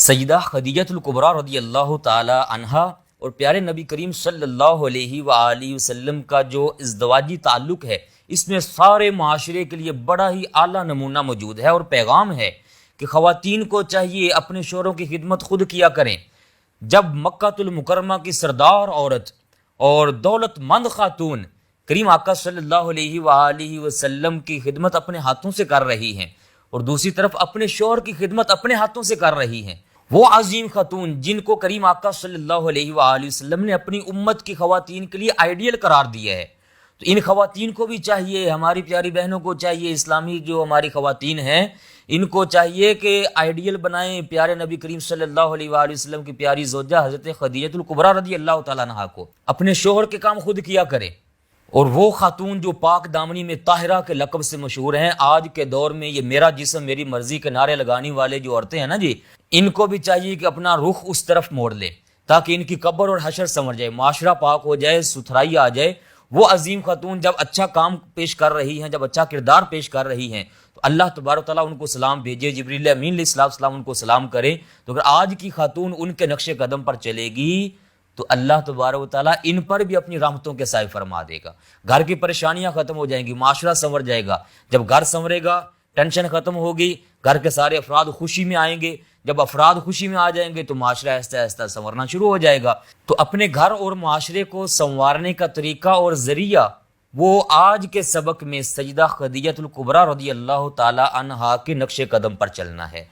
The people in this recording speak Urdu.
سیدہ خدیجہ الکبریٰ رضی اللہ تعالی عنہا اور پیارے نبی کریم صلی اللہ علیہ وآلہ وسلم کا جو ازدواجی تعلق ہے، اس میں سارے معاشرے کے لیے بڑا ہی اعلیٰ نمونہ موجود ہے اور پیغام ہے کہ خواتین کو چاہیے اپنے شوہروں کی خدمت خود کیا کریں۔ جب مکہ المکرمہ کی سردار عورت اور دولت مند خاتون کریم آقا صلی اللہ علیہ وآلہ وسلم کی خدمت اپنے ہاتھوں سے کر رہی ہیں اور دوسری طرف اپنے شوہر کی خدمت اپنے ہاتھوں سے کر رہی ہیں، وہ عظیم خاتون جن کو کریم آقا صلی اللہ علیہ وآلہ وسلم نے اپنی امت کی خواتین کے لیے آئیڈیل قرار دیا ہے، تو ان خواتین کو بھی چاہیے، ہماری پیاری بہنوں کو چاہیے، اسلامی جو ہماری خواتین ہیں ان کو چاہیے کہ آئیڈیل بنائیں پیارے نبی کریم صلی اللہ علیہ وآلہ وسلم کی پیاری زوجہ حضرت خدیجہ الکبریٰ رضی اللہ تعالیٰ عنہا کو اپنے شوہر کے کام خود کیا کریں۔ اور وہ خاتون جو پاک دامنی میں طاہرہ کے لقب سے مشہور ہیں، آج کے دور میں یہ میرا جسم میری مرضی کے نعرے لگانے والے جو عورتیں ہیں نا جی، ان کو بھی چاہیے کہ اپنا رخ اس طرف موڑ لیں تاکہ ان کی قبر اور حشر سنور جائے، معاشرہ پاک ہو جائے، ستھرائی آ جائے۔ وہ عظیم خاتون جب اچھا کام پیش کر رہی ہیں، جب اچھا کردار پیش کر رہی ہیں، تو اللہ تبارک و تعالیٰ ان کو سلام بھیجے، جبریل امین علیہ السلام ان کو سلام کرے۔ تو اگر آج کی خاتون ان کے نقش قدم پر چلے گی تو اللہ تبارک و تعالیٰ ان پر بھی اپنی رحمتوں کے سائے فرما دے گا، گھر کی پریشانیاں ختم ہو جائیں گی، معاشرہ سنور جائے گا۔ جب گھر سنورے گا، ٹینشن ختم ہوگی، گھر کے سارے افراد خوشی میں آئیں گے، جب افراد خوشی میں آ جائیں گے تو معاشرہ آہستہ آہستہ سنورنا شروع ہو جائے گا۔ تو اپنے گھر اور معاشرے کو سنوارنے کا طریقہ اور ذریعہ وہ آج کے سبق میں سیدہ خدیجہ الکبریٰ رضی اللہ تعالی عنہا کے نقش قدم پر چلنا ہے۔